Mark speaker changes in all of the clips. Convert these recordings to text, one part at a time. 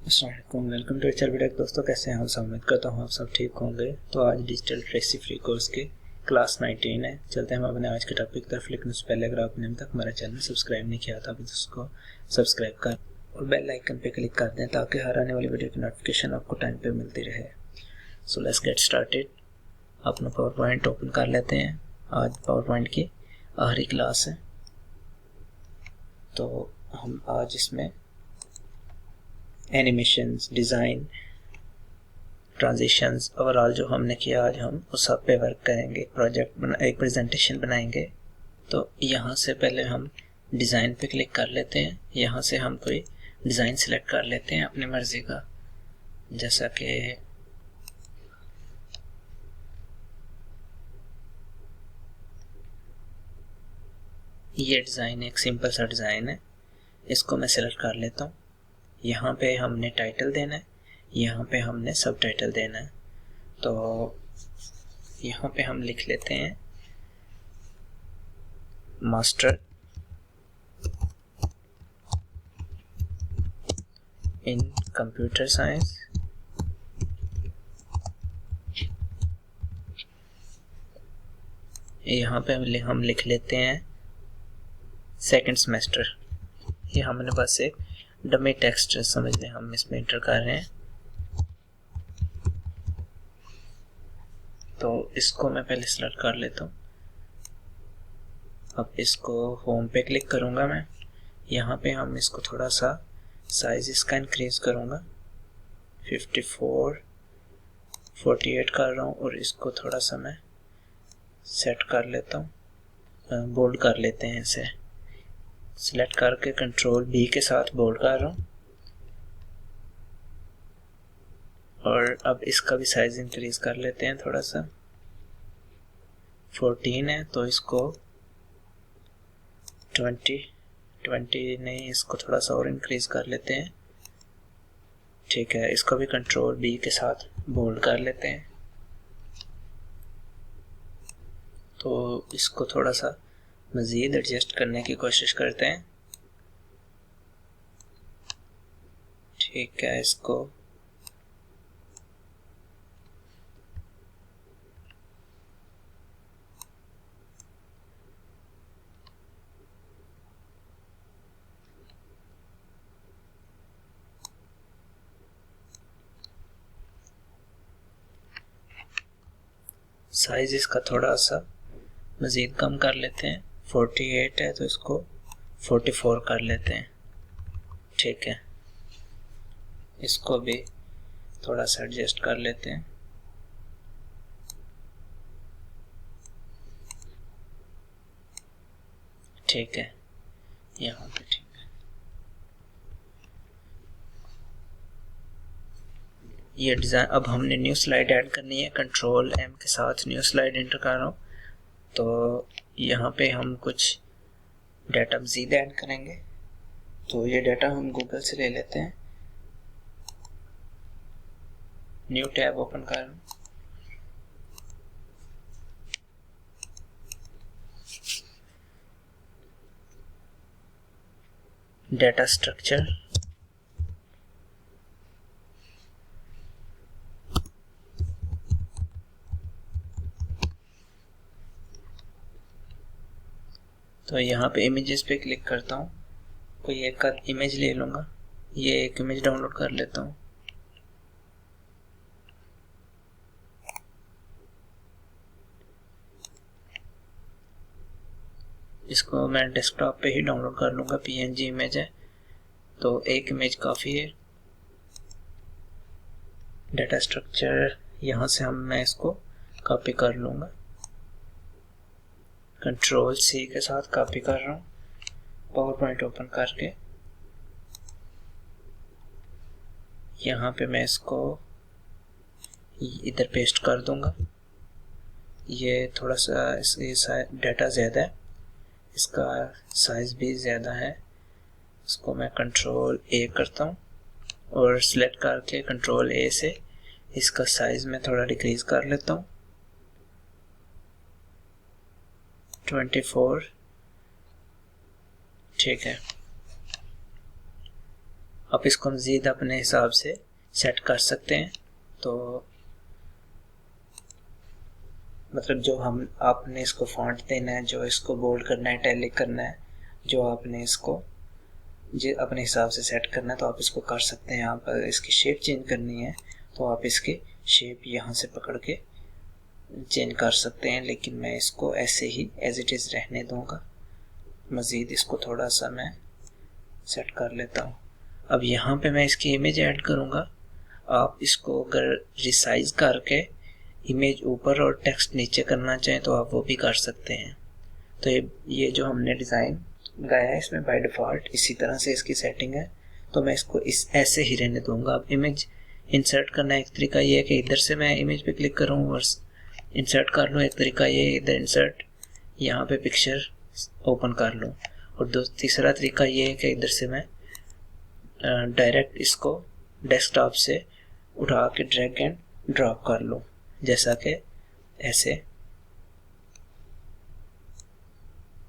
Speaker 1: अस्सलामुअलैकुम, welcome to HR video. दोस्तों कैसे हैं आप सब? उम्मीद करता हूँ आप सब ठीक होंगे। तो आज डिजिटल लिटरेसी फ्री कोर्स के क्लास 19 है। चलते हैं हम अपने आज के टॉपिक की तरफ, लेकिन उससे पहले अगर आपने अभी तक हमारा चैनल सब्सक्राइब नहीं किया था तो उसको सब्सक्राइब कर और बेल आइकन पे क्लिक कर दें ताकि हर आने वाली वीडियो की नोटिफिकेशन आपको टाइम पे मिलती रहे। So let's get started. अपना पावर पॉइंट ओपन कर लेते हैं। आज पावर पॉइंट की आखिरी क्लास है, तो हम आज इसमें एनिमेशंस, डिज़ाइन, ट्रांजिशंस, ओवरऑल जो हमने किया आज हम उस सब पे वर्क करेंगे। एक प्रेजेंटेशन बनाएंगे। तो यहाँ से पहले हम डिज़ाइन पे क्लिक कर लेते हैं। यहाँ से हम कोई डिज़ाइन सिलेक्ट कर लेते हैं अपनी मर्ज़ी का, जैसा कि ये डिज़ाइन एक सिंपल सा डिज़ाइन है, इसको मैं सिलेक्ट कर लेता हूँ। यहाँ पे हमने टाइटल देना है, यहाँ पे हमने सब टाइटल देना है। तो यहाँ पे हम लिख लेते हैं मास्टर इन कंप्यूटर साइंस यहाँ पे हम लिख लेते हैं सेकंड सेमेस्टर। ये हमने बस एक डमी टेक्स्ट समझ लें, हम इसमें इंटर कर रहे हैं। तो इसको मैं पहले सिलेक्ट कर लेता हूँ। अब इसको होम पे क्लिक करूँगा मैं। यहाँ पे हम इसको थोड़ा सा साइज इसका इंक्रीज करूँगा, 54, 48 कर रहा हूँ, और इसको थोड़ा सा मैं सेट कर लेता हूँ, बोल्ड कर लेते हैं इसे। सिलेक्ट करके कंट्रोल बी के साथ बोल्ड कर रहा हूँ, और अब इसका भी साइज इंक्रीज कर लेते हैं थोड़ा सा। 14 है तो इसको 20 नहीं, इसको थोड़ा सा और इंक्रीज कर लेते हैं। ठीक है, इसको भी कंट्रोल बी के साथ बोल्ड कर लेते हैं। तो इसको थोड़ा सा मज़ीद एडजस्ट करने की कोशिश करते हैं। ठीक है, इसको साइज इसका थोड़ा सा मज़ीद कम कर लेते हैं। 48 है तो इसको 44 कर लेते हैं। ठीक है, इसको भी थोड़ा सा एडजस्ट कर लेते हैं। ठीक है, यहाँ पे ठीक है। ये डिज़ाइन, अब हमने न्यू स्लाइड ऐड करनी है। कंट्रोल एम के साथ न्यू स्लाइड एंटर कर रहा हूँ। तो यहाँ पे हम कुछ डाटा मज़ीद ऐड करेंगे। तो ये डाटा हम गूगल से ले लेते हैं। न्यू टैब ओपन कर रहा हूँ। डाटा स्ट्रक्चर, तो यहाँ पे इमेजेस पे क्लिक करता हूँ। कोई एक इमेज ले लूँगा। ये एक इमेज डाउनलोड कर लेता हूँ। इसको मैं डेस्कटॉप पे ही डाउनलोड कर लूँगा, पीएनजी इमेज है तो एक इमेज काफ़ी है। डाटा स्ट्रक्चर यहाँ से मैं इसको कॉपी कर लूँगा। कंट्रोल सी के साथ कॉपी कर रहा हूँ, पावर पॉइंट ओपन करके। यहाँ पे मैं इसको इधर पेस्ट कर दूँगा। ये थोड़ा सा इसका डाटा ज़्यादा है, इसका साइज़ भी ज़्यादा है। इसको मैं कंट्रोल ए करता हूँ और सिलेक्ट करके कंट्रोल ए से इसका साइज़ में थोड़ा डिक्रीज कर लेता हूँ, 24। ठीक है, आप इसको मज़ीद अपने हिसाब से सेट कर सकते हैं। तो मतलब जो हम आपने इसको फॉन्ट देना है, जो इसको बोल्ड करना है, इटैलिक करना है, जो आपने इसको जो अपने हिसाब से सेट करना है तो आप इसको कर सकते हैं। आप इसकी शेप चेंज करनी है तो आप इसकी शेप यहाँ से पकड़ के चेंज कर सकते हैं, लेकिन मैं इसको ऐसे ही एज इट इज़ रहने दूंगा। मज़ीद इसको थोड़ा सा मैं सेट कर लेता हूँ। अब यहाँ पे मैं इसकी इमेज ऐड करूँगा। आप इसको अगर रिसाइज करके इमेज ऊपर और टेक्स्ट नीचे करना चाहें तो आप वो भी कर सकते हैं। तो ये जो हमने डिज़ाइन लगाया है इसमें बाय डिफ़ॉल्ट इसी तरह से इसकी सेटिंग है, तो मैं इसको इस ऐसे ही रहने दूंगा। अब इमेज इंसर्ट करना एक तरीका ये है कि इधर से मैं इमेज पे क्लिक करूँ और इंसर्ट कर लूँ। एक तरीका ये इधर इंसर्ट, यहाँ पे पिक्चर ओपन कर लूँ। और तीसरा तरीका ये है कि इधर से मैं डायरेक्ट इसको डेस्कटॉप से उठा के ड्रैग एंड ड्रॉप कर लूँ, जैसा कि ऐसे।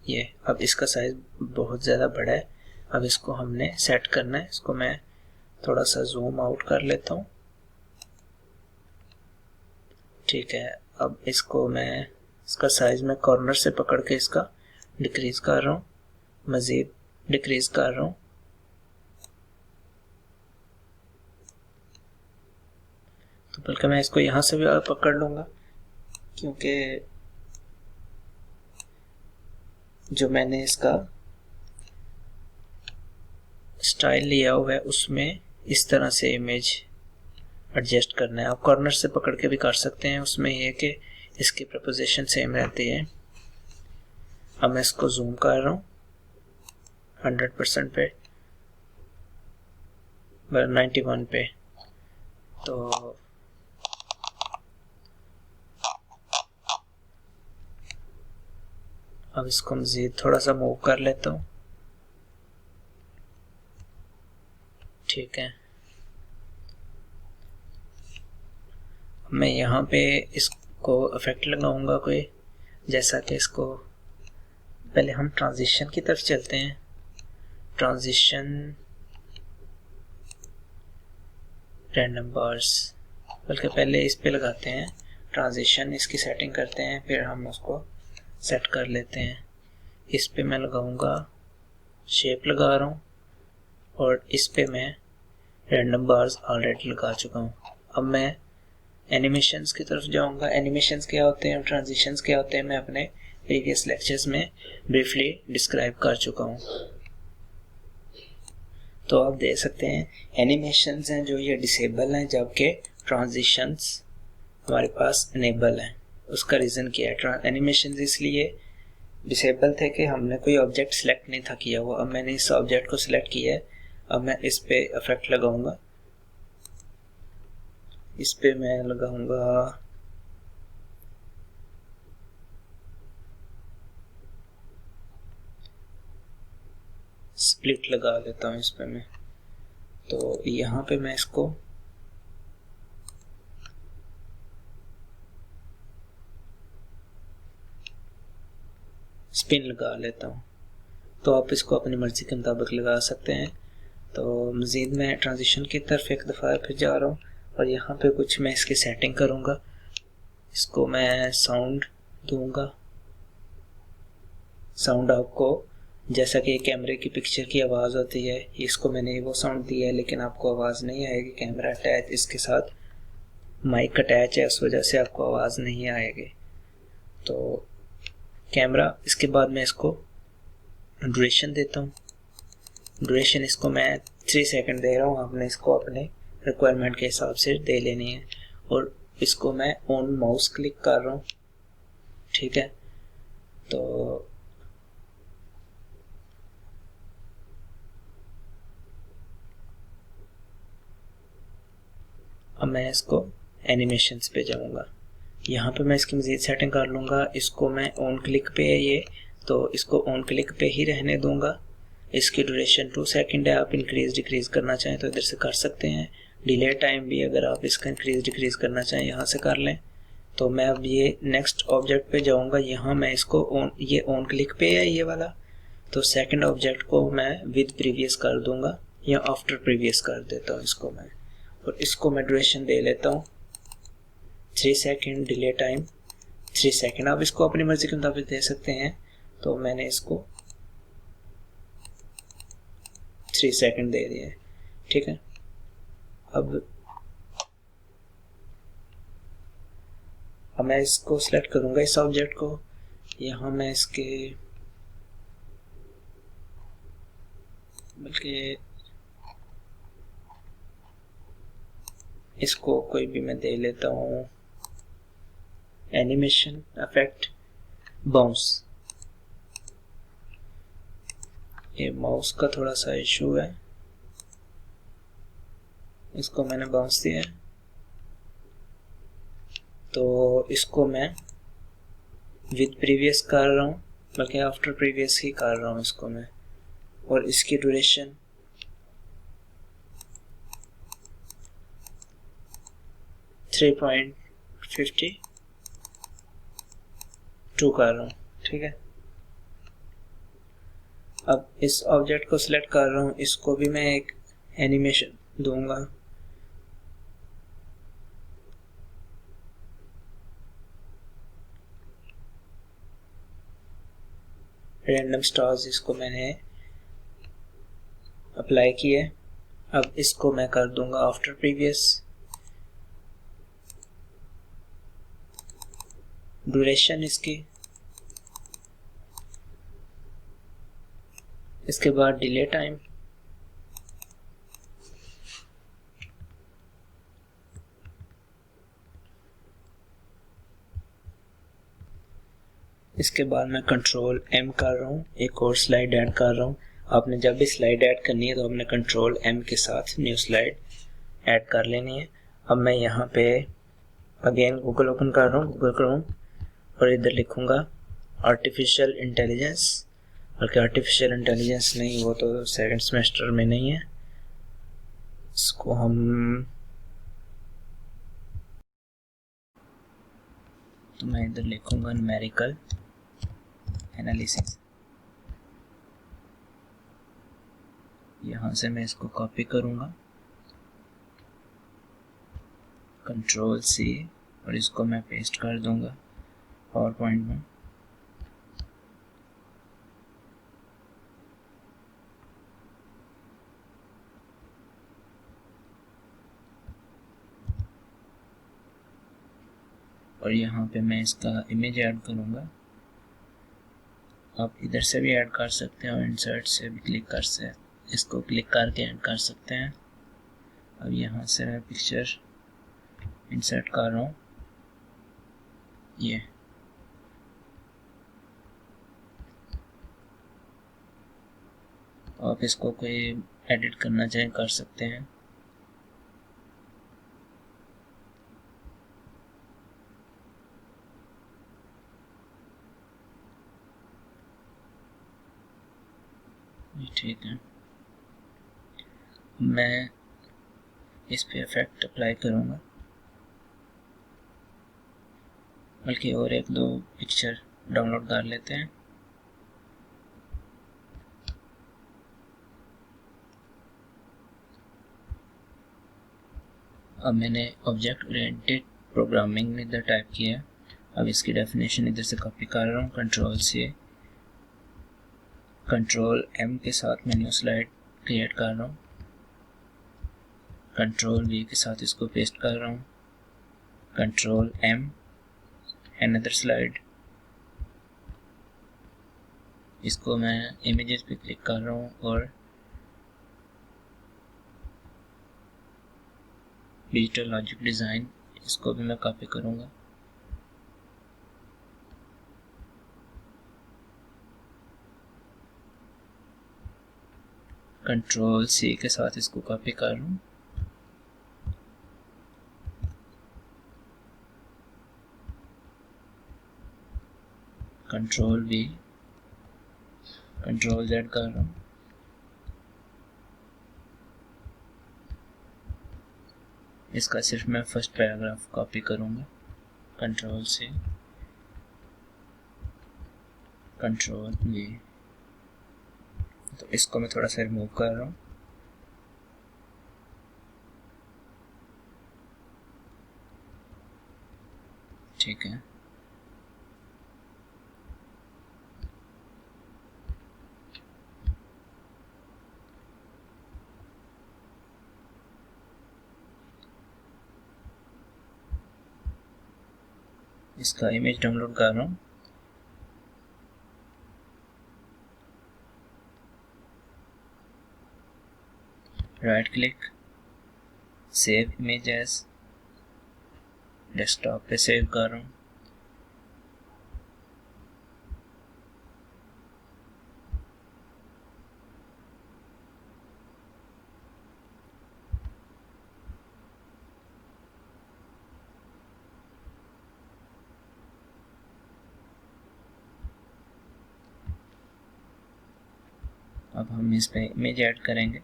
Speaker 1: ये अब इसका साइज बहुत ज़्यादा बड़ा है। अब इसको हमने सेट करना है। इसको मैं थोड़ा सा जूम आउट कर लेता हूँ। ठीक है, अब इसको मैं इसका साइज मैं कॉर्नर से पकड़ के इसका डिक्रीज कर रहा हूँ, मज़ीद डिक्रीज कर रहा हूँ। तो बल्कि मैं इसको यहाँ से भी पकड़ लूँगा, क्योंकि जो मैंने इसका स्टाइल लिया हुआ है उसमें इस तरह से इमेज एडजस्ट करना है। आप कॉर्नर से पकड़ के भी कर सकते हैं, उसमें यह कि इसकी प्रपोजिशन सेम रहती है। अब मैं इसको जूम कर रहा हूँ 100% पे, 91 पे। तो अब इसको मज़ीद थोड़ा सा मूव कर लेता हूँ। ठीक है, मैं यहाँ पे इसको इफेक्ट लगाऊंगा कोई, जैसा कि इसको पहले हम ट्रांजिशन की तरफ चलते हैं। ट्रांजिशन रैंडम बार्स, बल्कि पहले इस पे लगाते हैं ट्रांजिशन, इसकी सेटिंग करते हैं, फिर हम उसको सेट कर लेते हैं। इस पे मैं लगाऊंगा शेप लगा रहा हूँ और इस पे मैं रैंडम बार्स ऑलरेडी लगा चुका हूँ। अब मैं एनिमेशंस की तरफ जाऊंगा। एनिमेशंस क्या होते हैं और ट्रांजिशंस क्या होते हैं मैं अपने प्रीवियस लेक्चर्स में ब्रीफली डिस्क्राइब कर चुका हूँ। तो आप देख सकते हैं एनिमेशंस हैं जो ये डिसेबल हैं, जबकि ट्रांजिशंस हमारे पास इनेबल हैं। उसका रीज़न क्या है? एनिमेशंस इसलिए डिसेबल थे कि हमने कोई ऑब्जेक्ट सेलेक्ट नहीं था किया हुआ। अब मैंने इस ऑब्जेक्ट को सिलेक्ट किया है। अब मैं इस पे इफेक्ट लगाऊंगा। इस पे मैं लगाऊंगा स्प्लिट लगा लेता हूँ इस पे मैं। तो यहाँ पे मैं इसको स्पिन लगा लेता हूँ। तो आप इसको अपनी मर्ज़ी के मुताबिक लगा सकते हैं। तो मज़ीद मैं ट्रांजिशन की तरफ एक दफ़ा फिर जा रहा हूँ और यहाँ पे कुछ मैं इसकी सेटिंग करूँगा। इसको मैं साउंड दूँगा। साउंड आपको जैसा कि कैमरे की पिक्चर की आवाज़ होती है, इसको मैंने वो साउंड दिया है, लेकिन आपको आवाज़ नहीं आएगी। कैमरा अटैच, इसके साथ माइक अटैच है, उस वजह से आपको आवाज़ नहीं आएगी। तो कैमरा, इसके बाद मैं इसको ड्यूरेशन देता हूँ। ड्यूरेशन इसको मैं 3 सेकंड दे रहा हूँ। आपने इसको अपने रिक्वायरमेंट के हिसाब से दे लेनी है। और इसको मैं ऑन माउस क्लिक कर रहा हूँ। ठीक है, तो अब मैं इसको एनिमेशंस पे जाऊँगा। यहाँ पे मैं इसकी मज़ीद सेटिंग कर लूँगा। इसको मैं ऑन क्लिक पे है ये, तो इसको ऑन क्लिक पे ही रहने दूँगा। इसकी ड्यूरेशन 2 सेकंड है। आप इंक्रीज़ डिक्रीज़ करना चाहें तो इधर से कर सकते हैं। डिले टाइम भी अगर आप इसका इंक्रीज़ डिक्रीज़ करना चाहें यहाँ से कर लें। तो मैं अब ये नेक्स्ट ऑब्जेक्ट पे जाऊँगा। यहाँ मैं इसको ये ऑन क्लिक पे है ये वाला, तो सेकंड ऑब्जेक्ट को मैं विद प्रीवियस कर दूँगा। या आफ्टर प्रीवियस कर देता हूँ इसको मैं, और इसको मैं ड्यूरेशन दे लेता हूँ 3 सेकेंड, डिले टाइम 3 सेकेंड। आप इसको अपनी मर्जी के मुताबिक दे सकते हैं, तो मैंने इसको 3 सेकेंड दे दिए, ठीक है। अब मैं इसको सिलेक्ट करूंगा इस ऑब्जेक्ट को, यहाँ मैं इसके बल्कि इसको कोई भी मैं दे लेता हूँ एनिमेशन इफेक्ट बाउंस। ये माउस का थोड़ा सा इशू है, इसको मैंने बाउंस दिया है, तो इसको मैं विद प्रीवियस कर रहा हूँ, बल्कि आफ्टर प्रीवियस ही कर रहा हूँ इसको मैं, और इसकी ड्यूरेशन 3.52 कर रहा हूँ, ठीक है। अब इस ऑब्जेक्ट को सिलेक्ट कर रहा हूँ, इसको भी मैं एक एनिमेशन दूंगा, रैंडम स्टार्स इसको मैंने अप्लाई किया। अब इसको मैं कर दूंगा आफ्टर प्रीवियस, ड्यूरेशन इसके बाद डिले टाइम, इसके बाद मैं कंट्रोल M कर रहा हूँ, एक और स्लाइड ऐड कर रहा हूँ। आपने जब भी स्लाइड ऐड करनी है तो आपने कंट्रोल M के साथ न्यू स्लाइड ऐड कर लेनी है। अब मैं यहाँ पे अगेन गूगल ओपन कर रहा हूँ, गूगल क्रोम, और इधर लिखूँगा आर्टिफिशियल इंटेलिजेंस, बल्कि आर्टिफिशियल इंटेलिजेंस नहीं, वो तो सेकंड सेमेस्टर में नहीं है, इसको हम, तो मैं इधर लिखूँगा न्यूमेरिकल एनालिसिस। यहाँ से मैं इसको कॉपी करूँगा, कंट्रोल C, और इसको मैं पेस्ट कर दूँगा पावर पॉइंट में। और यहाँ पे मैं इसका इमेज ऐड करूँगा, आप इधर से भी ऐड कर सकते हैं और इंसर्ट से भी क्लिक कर सकते हैं, इसको क्लिक करके ऐड कर सकते हैं। अब यहाँ से मैं पिक्चर इंसर्ट कर रहा हूँ, ये आप इसको कोई एडिट करना चाहें कर सकते हैं। ठीक है, मैं इस पे इफेक्ट अप्लाई करूँगा, बल्कि और एक दो पिक्चर डाउनलोड कर लेते हैं। अब मैंने ऑब्जेक्ट ओरिएंटेड प्रोग्रामिंग में इधर टाइप किया है। अब इसकी डेफिनेशन इधर से कॉपी कर रहा हूँ, कंट्रोल से कंट्रोल M के साथ मैं न्यू स्लाइड क्रिएट कर रहा हूँ, कंट्रोल V के साथ इसको पेस्ट कर रहा हूँ, कंट्रोल M अनदर स्लाइड, इसको मैं इमेजेस पे क्लिक कर रहा हूँ और डिजिटल लॉजिक डिज़ाइन, इसको भी मैं कॉपी करूँगा। कंट्रोल C के साथ इसको कॉपी कर रहा हूँ, कंट्रोल V, कंट्रोल Z कर रहा हूँ, इसका सिर्फ मैं फर्स्ट पैराग्राफ कॉपी करूँगा, कंट्रोल से कंट्रोल V, तो इसको मैं थोड़ा सा रिमूव कर रहा हूँ। ठीक है। इसका इमेज डाउनलोड कर रहा हूँ। Right click, save image as, desktop पे सेव कर रहा हूँ। अब हम इस पे इमेज ऐड करेंगे।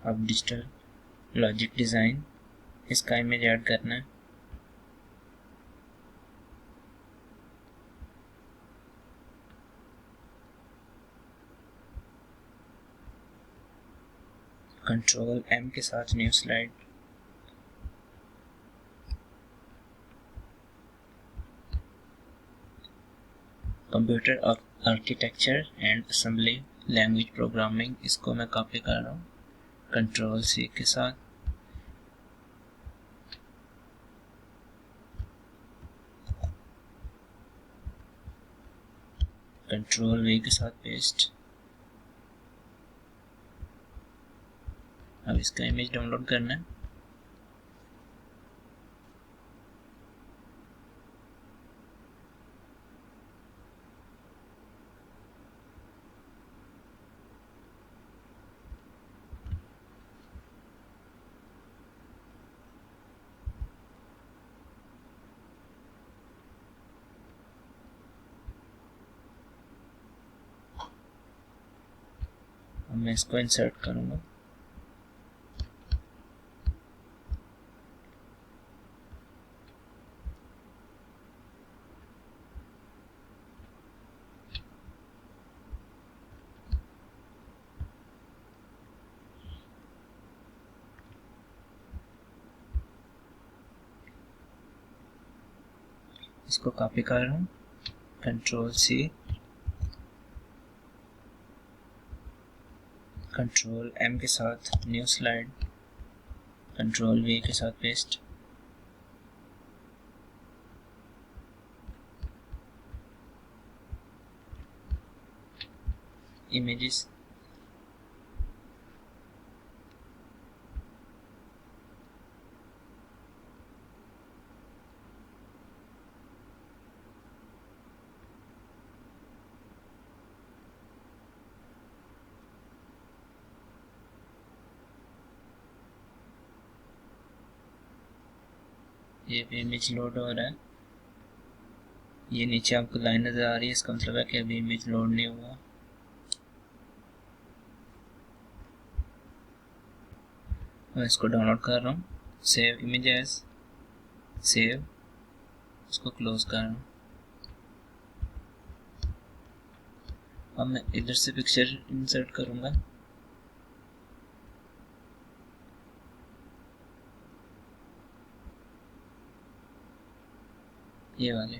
Speaker 1: अब डिजिटल लॉजिक डिज़ाइन, इसका इमेज ऐड करना है। कंट्रोल M के साथ new slide. Computer architecture and assembly language programming, इसको मैं कॉपी कर रहा हूँ कंट्रोल C के साथ। कंट्रोल V के साथ पेस्ट। अब इसका इमेज डाउनलोड करना है। अब मैं इसको इंसर्ट करूँगा। इसको कॉपी कर रहा हूँ, कंट्रोल C, कंट्रोल M के साथ न्यू स्लाइड, कंट्रोल V के साथ पेस्ट। इमेजेस, ये भी इमेज लोड हो रहा है। ये नीचे आपको लाइन नज़र आ रही है, इसका मतलब है कि अभी इमेज लोड नहीं हुआ। मैं इसको डाउनलोड कर रहा हूँ, सेव इमेज एज, सेव, इसको क्लोज कर रहा हूँ। अब मैं इधर से पिक्चर इंसर्ट करूँगा। ये वाले।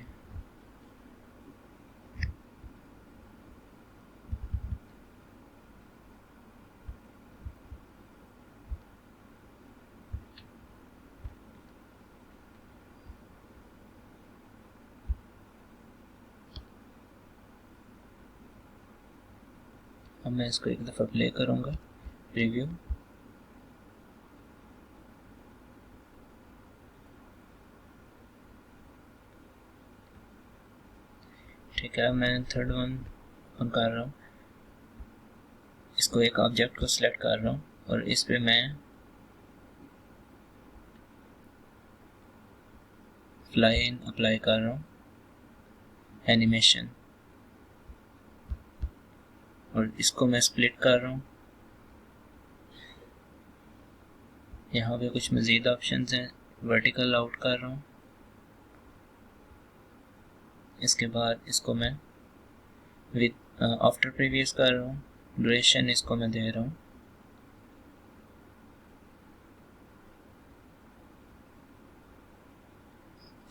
Speaker 1: अब मैं इसको एक दफ़ा प्ले करूँगा, प्रीव्यू। ठीक है, मैं थर्ड वन कर रहा हूँ। इसको एक ऑब्जेक्ट को सिलेक्ट कर रहा हूँ और इस पे मैं फ्लाई इन अप्लाई कर रहा हूँ, एनिमेशन। और इसको मैं स्प्लिट कर रहा हूँ। यहाँ पे कुछ मज़ीद ऑप्शंस हैं, वर्टिकल आउट कर रहा हूँ। इसके बाद इसको मैं विद आफ्टर प्रीवियस कर रहा हूँ। ड्यूरेशन इसको मैं दे रहा हूँ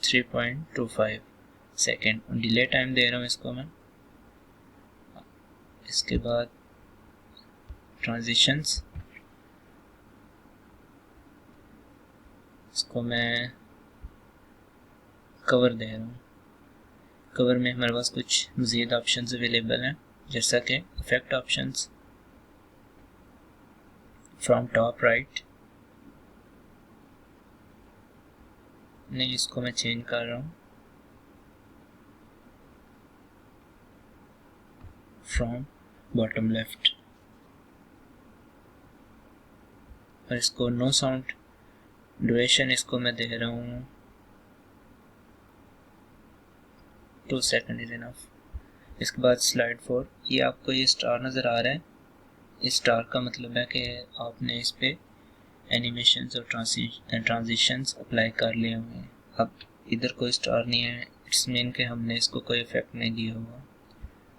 Speaker 1: 3.25 सेकेंड। डिले टाइम दे रहा हूँ इसको मैं। इसके बाद ट्रांजिशंस, इसको मैं कवर दे रहा हूँ। कवर में हमारे पास कुछ मज़ीद ऑप्शंस अवेलेबल हैं, जैसा कि effect options, from top right, नहीं इसको मैं चेंज कर रहा हूँ, फ्रॉम बॉटम लेफ्ट, और इसको नो साउंड। ड्यूरेशन इसको मैं दे रहा हूँ 2 सेकेंड इज इनफ। इसके बाद स्लाइड 4, ये आपको ये स्टार नज़र आ रहा है। इस स्टार का मतलब है कि आपने इस पे एनिमेशंस और ट्रांजिशंस अप्लाई कर लिए हुए हैं। अब इधर कोई स्टार नहीं है, इट्स मीन कि हमने इसको कोई इफेक्ट नहीं दिया हुआ।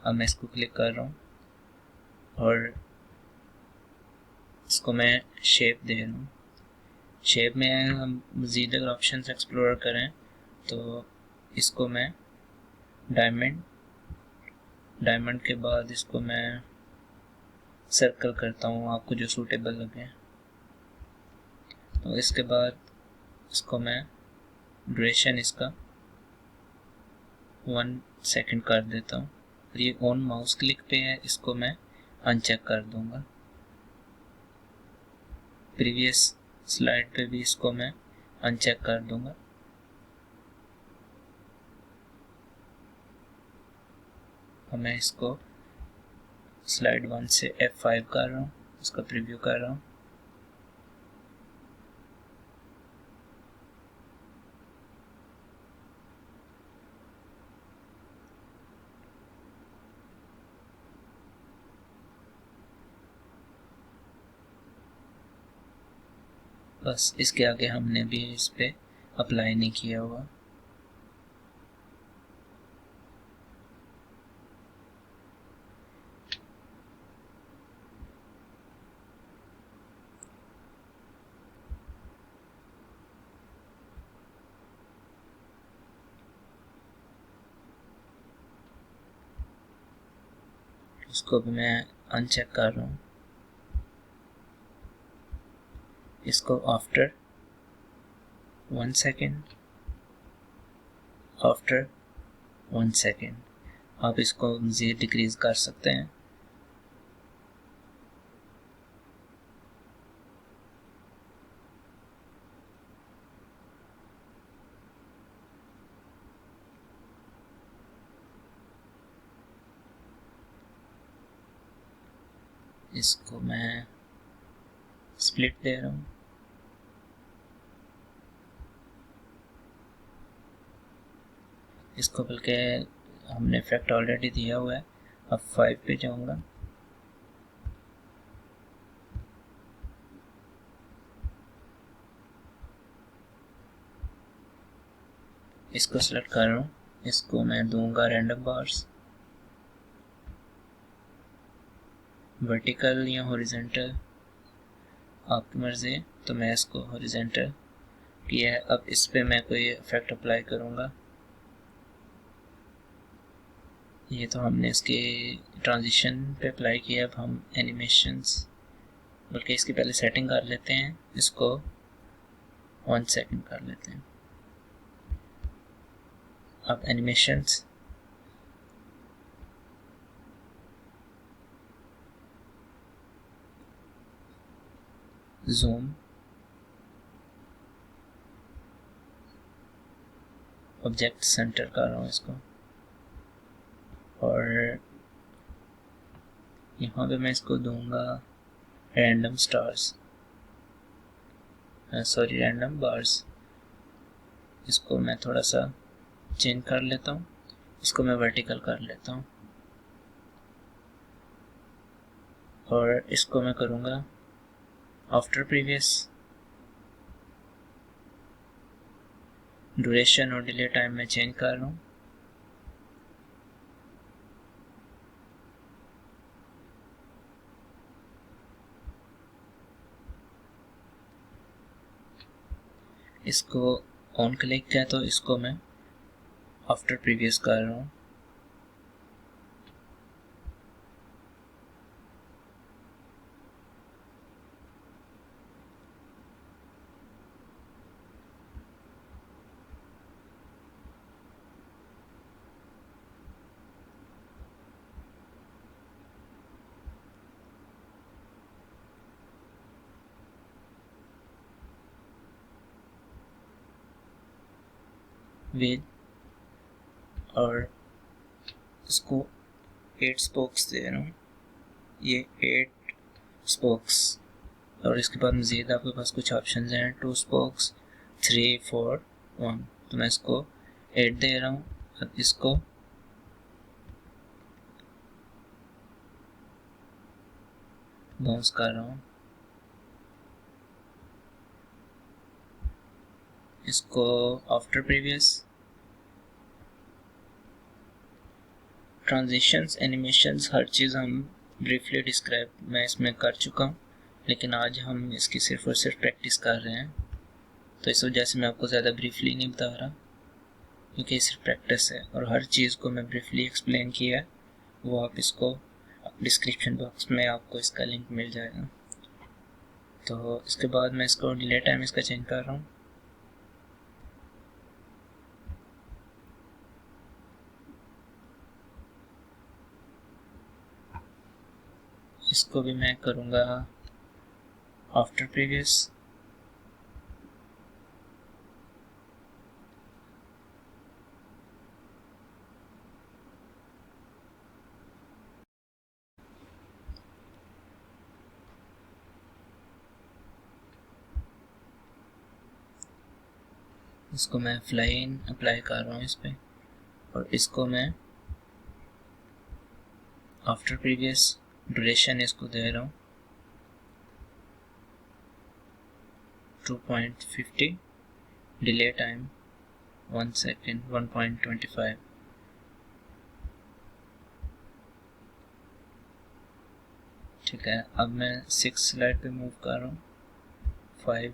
Speaker 1: अब मैं इसको क्लिक कर रहा हूँ और इसको मैं शेप दे रहा हूँ। शेप में हम मज़ीद अगर ऑप्शंस एक्सप्लोर करें तो इसको मैं डायमंड के बाद इसको मैं सर्कल करता हूँ, आपको जो सूटेबल लगे। तो इसके बाद इसको मैं ड्यूरेशन इसका 1 सेकेंड कर देता हूँ। ये ऑन माउस क्लिक पे है, इसको मैं अनचेक कर दूंगा। प्रीवियस स्लाइड पे भी इसको मैं अनचेक कर दूंगा। और मैं इसको स्लाइड 1 से F5 कर रहा हूँ, इसका प्रीव्यू कर रहा हूँ। बस इसके आगे हमने भी इस पे अप्लाई नहीं किया हुआ। इसको भी मैं अनचेक कर रहा हूँ। इसको आफ्टर 1 सेकेंड, आफ्टर 1 सेकेंड, आप इसको मज़ीद डिक्रीज कर सकते हैं। इसको मैं स्प्लिट दे रहा हूँ। इसको बल्कि हमने इफेक्ट ऑलरेडी दिया हुआ है। अब 5 पे जाऊंगा। इसको सेलेक्ट कर रहा हूँ, इसको मैं दूंगा रैंडम बार्स, वर्टिकल या हॉरिजॉन्टल आपकी मर्जी। तो मैं इसको हॉरिजॉन्टल किया है। अब इस पे मैं कोई इफेक्ट अप्लाई करूँगा। ये तो हमने इसके ट्रांजिशन पे अप्लाई किया। अब हम एनिमेशंस, बल्कि इसकी पहले सेटिंग कर लेते हैं, इसको 1 सेकेंड कर लेते हैं। अब एनिमेशंस, जूम, ऑब्जेक्ट सेंटर कर रहा हूँ इसको, और यहाँ पे मैं इसको दूंगा random stars, sorry random bars. इसको मैं थोड़ा सा चेंज कर लेता हूँ, इसको मैं वर्टिकल कर लेता हूँ। और इसको मैं करूँगा आफ्टर प्रीवियस। ड्यूरेशन और डिले टाइम में चेंज कर रहा हूँ। इसको ऑन क्लिक है तो इसको मैं आफ्टर प्रीवियस कर रहा हूँ। व्हील और इसको 8 स्पोक्स दे रहा हूँ, ये 8 स्पोक्स। और इसके बाद मज़ीद आपके पास कुछ ऑप्शन हैं, 2 स्पोक्स, 3, 4, 1। तो मैं इसको 8 दे रहा हूँ। अब इसको बाउंस कर रहा हूँ। इसको आफ्टर प्रीवियस। ट्रांजिशंस, एनिमेशंस, हर चीज़ हम ब्रीफली डिस्क्राइब मैं इसमें कर चुका हूँ, लेकिन आज हम इसकी सिर्फ और सिर्फ प्रैक्टिस कर रहे हैं, तो इस वजह से मैं आपको ज़्यादा ब्रीफली नहीं बता रहा, क्योंकि सिर्फ प्रैक्टिस है। और हर चीज़ को मैं ब्रीफली एक्सप्लेन किया है, वो आप इसको डिस्क्रिप्शन बॉक्स में आपको इसका लिंक मिल जाएगा। तो इसके बाद मैं इसको डिले टाइम इसका चेंज कर रहा हूँ। इसको भी मैं करूँगा आफ्टर प्रीवियस। इसको मैं फ्लाई इन अप्लाई कर रहा हूँ इस पर, और इसको मैं आफ्टर प्रीवियस। ड्यूरेशन इसको दे रहा हूँ 2.50, डिले टाइम 1 सेकेंड 1.25। ठीक है, अब मैं 6 स्लाइड पे मूव कर रहा हूँ। 5,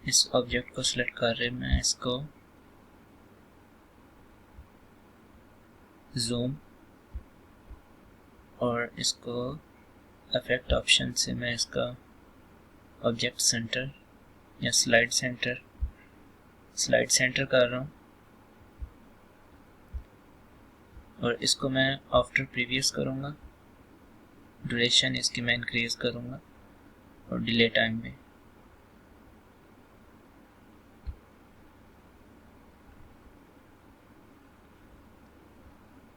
Speaker 1: इस ऑब्जेक्ट को सिलेक्ट कर रहे मैं इसको जूम और इसको इफेक्ट ऑप्शन से मैं इसका ऑब्जेक्ट सेंटर या स्लाइड सेंटर कर रहा हूँ, और इसको मैं आफ्टर प्रीवियस करूँगा। ड्यूरेशन इसकी मैं इंक्रीज करूँगा और डिले टाइम में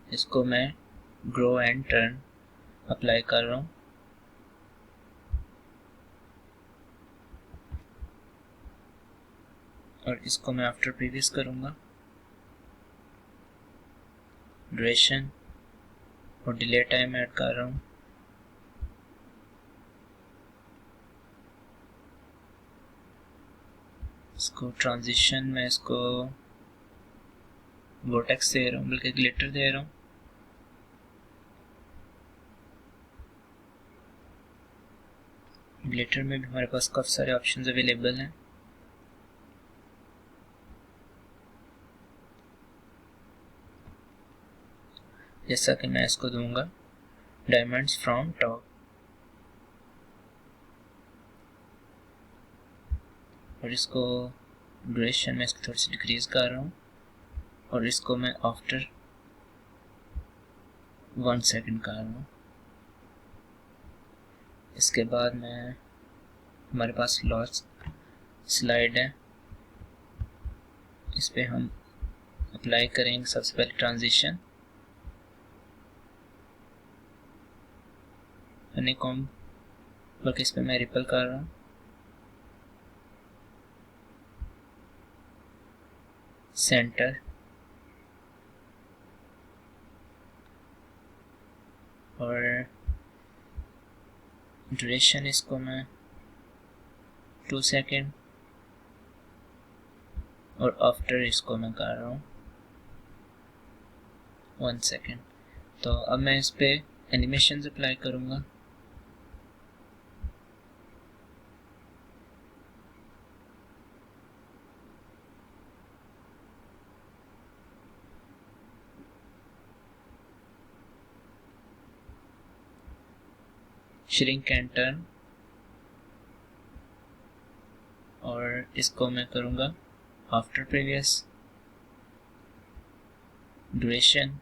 Speaker 1: इसको मैं ग्रो एंड टर्न अप्लाई कर रहा हूँ। और इसको मैं आफ्टर प्रीवियस करूँगा। ड्यूरेशन और डिले टाइम ऐड कर रहा हूँ। इसको ट्रांजिशन में इसको वर्टेक्स दे रहा हूँ, बल्कि ग्लिटर दे रहा हूँ। ग्लिटर में भी हमारे पास काफ़ी सारे ऑप्शंस अवेलेबल हैं। जैसा कि मैं इसको दूंगा डायमंड्स फ्रॉम टॉप, और इसको ड्यूरेशन में इसको थोड़ी सी डिक्रीज कर रहा हूँ, और इसको मैं आफ्टर 1 सेकेंड कर रहा हूँ। इसके बाद मैं हमारे पास लास्ट स्लाइड है, इस पे हम अप्लाई करेंगे सबसे पहले ट्रांजिशन हनीकॉम्ब, बल्कि इस पे मैं रिपल कर रहा हूँ। सेंटर और ड्यूरेशन इसको मैं 2 सेकेंड और आफ्टर इसको मैं कर रहा हूँ 1 सेकेंड। तो अब मैं इस पे एनिमेशन अप्लाई करूँगा। श्रिंक एंड टर्न और इसको मैं करूँगा आफ्टर प्रीवियस, ड्यूरेशन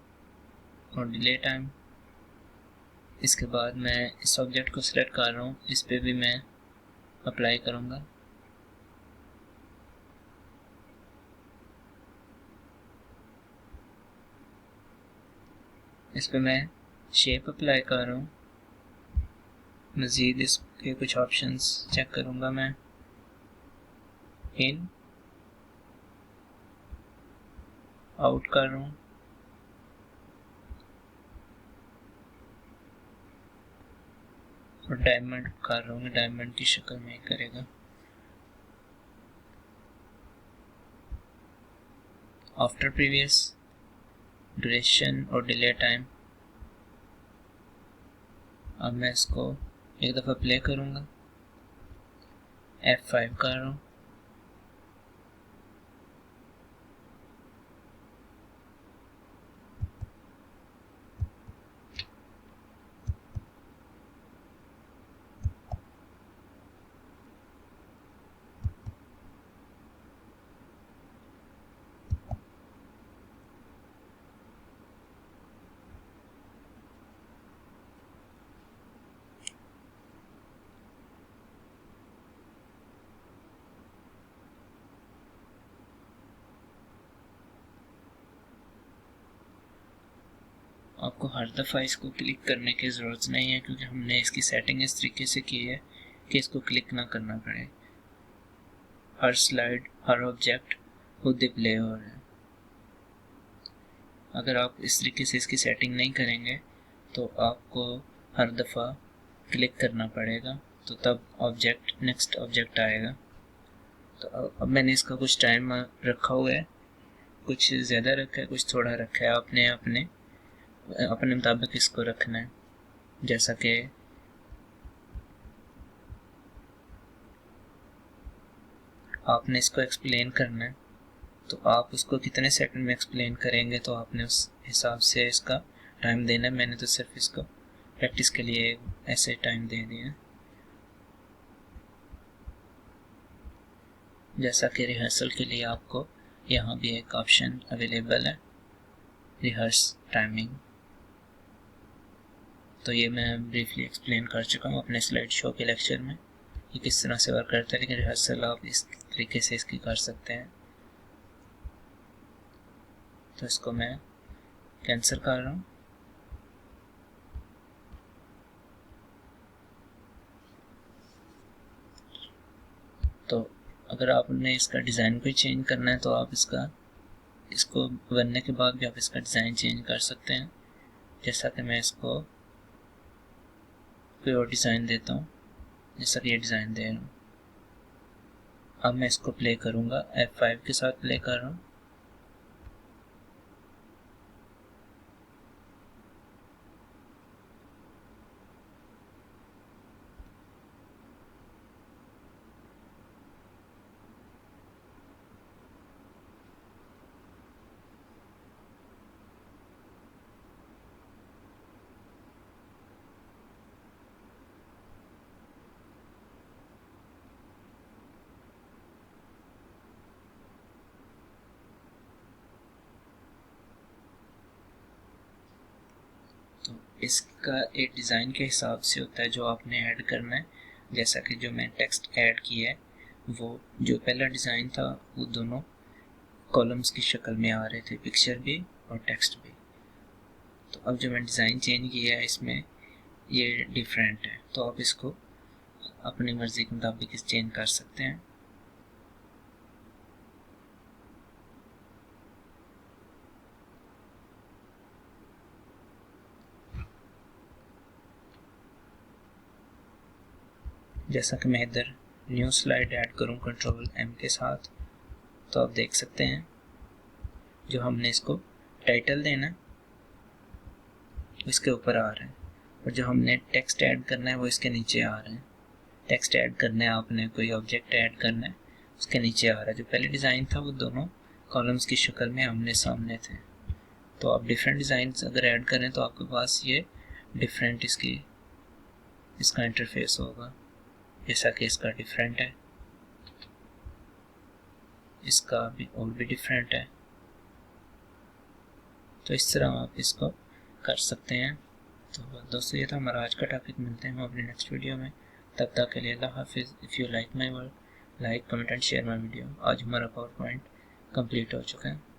Speaker 1: और डिले टाइम। इसके बाद मैं इस ऑब्जेक्ट को सिलेक्ट कर रहा हूँ, इस पे भी मैं अप्लाई करूँगा। इस पे मैं शेप अप्लाई कर रहा हूँ। मज़ीद इसके कुछ ऑप्शंस चेक करूँगा मैं। इन आउट कर रहा हूँ और डायमंड कर रहा हूँ, डायमंड की शक्ल में करेगा। आफ्टर प्रीवियस, ड्यूरेशन और डिले टाइम। अब मैं इसको एक दफ़ा प्ले करूँगा, F5 कर रहा हूँ। आपको हर दफ़ा इसको क्लिक करने की ज़रूरत नहीं है, क्योंकि हमने इसकी सेटिंग इस तरीके से की है कि इसको क्लिक ना करना पड़े। हर स्लाइड, हर ऑब्जेक्ट खुद ही प्ले हो रहा है। अगर आप इस तरीके से इसकी सेटिंग नहीं करेंगे तो आपको हर दफ़ा क्लिक करना पड़ेगा, तो तब ऑब्जेक्ट नेक्स्ट ऑब्जेक्ट आएगा। तो अब मैंने इसका कुछ टाइम रखा हुआ है, कुछ ज़्यादा रखा है, कुछ थोड़ा रखा है। आपने अपने मुताबिक इसको रखना है। जैसा कि आपने इसको एक्सप्लेन करना है, तो आप उसको कितने सेकंड में एक्सप्लेन करेंगे तो आपने उस हिसाब से इसका टाइम देना है। मैंने तो सिर्फ इसको प्रैक्टिस के लिए ऐसे टाइम दे दिया। जैसा कि रिहर्सल के लिए आपको यहाँ भी एक ऑप्शन अवेलेबल है, रिहर्स टाइमिंग। तो ये मैं ब्रीफली एक्सप्लेन कर चुका हूँ अपने स्लाइड शो के लेक्चर में, ये किस तरह से वर्क करता है, लेकिन रिहर्सल आप इस तरीके से इसकी कर सकते हैं। तो इसको मैं कैंसिल कर रहा हूँ। तो अगर आपने इसका डिज़ाइन भी चेंज करना है तो आप इसको बनने के बाद भी आप इसका डिज़ाइन चेंज कर सकते हैं। जैसा कि मैं इसको कोई और डिज़ाइन देता हूँ, जैसा कि ये डिज़ाइन दे रहा हूँ। अब मैं इसको प्ले करूँगा, F5 के साथ प्ले कर रहा हूँ। तो इसका एक डिज़ाइन के हिसाब से होता है जो आपने ऐड करना है। जैसा कि जो मैं टेक्स्ट ऐड किया है, वो जो पहला डिज़ाइन था वो दोनों कॉलम्स की शक्ल में आ रहे थे, पिक्चर भी और टेक्स्ट भी। तो अब जो मैं डिज़ाइन चेंज किया है इसमें ये डिफरेंट है, तो आप इसको अपनी मर्ज़ी के मुताबिक चेंज कर सकते हैं। जैसा कि मैं इधर न्यू स्लाइड ऐड करूँ कंट्रोल M के साथ, तो आप देख सकते हैं जो हमने इसको टाइटल देना इसके ऊपर आ रहा है, और जो हमने टेक्स्ट ऐड करना है वो इसके नीचे आ रहे हैं। टेक्स्ट ऐड करना है, आपने कोई ऑब्जेक्ट ऐड करना है, उसके नीचे आ रहा है। जो पहले डिज़ाइन था वो दोनों कॉलम्स की शक्ल में आमने सामने थे। तो आप डिफरेंट डिज़ाइंस अगर ऐड करें तो आपके पास ये डिफरेंट इसका इंटरफेस होगा। जैसा कि इसका डिफरेंट है, इसका भी और भी डिफरेंट है। तो इस तरह आप इसको कर सकते हैं। तो दोस्तों ये था हमारा आज का टॉपिक। मिलते हैं हम अपने नेक्स्ट वीडियो में। तब तक के लिए अल्लाह हाफिज़। If you like my work, like comment and share my video. आज हमारा पावर पॉइंट कंप्लीट हो चुका है।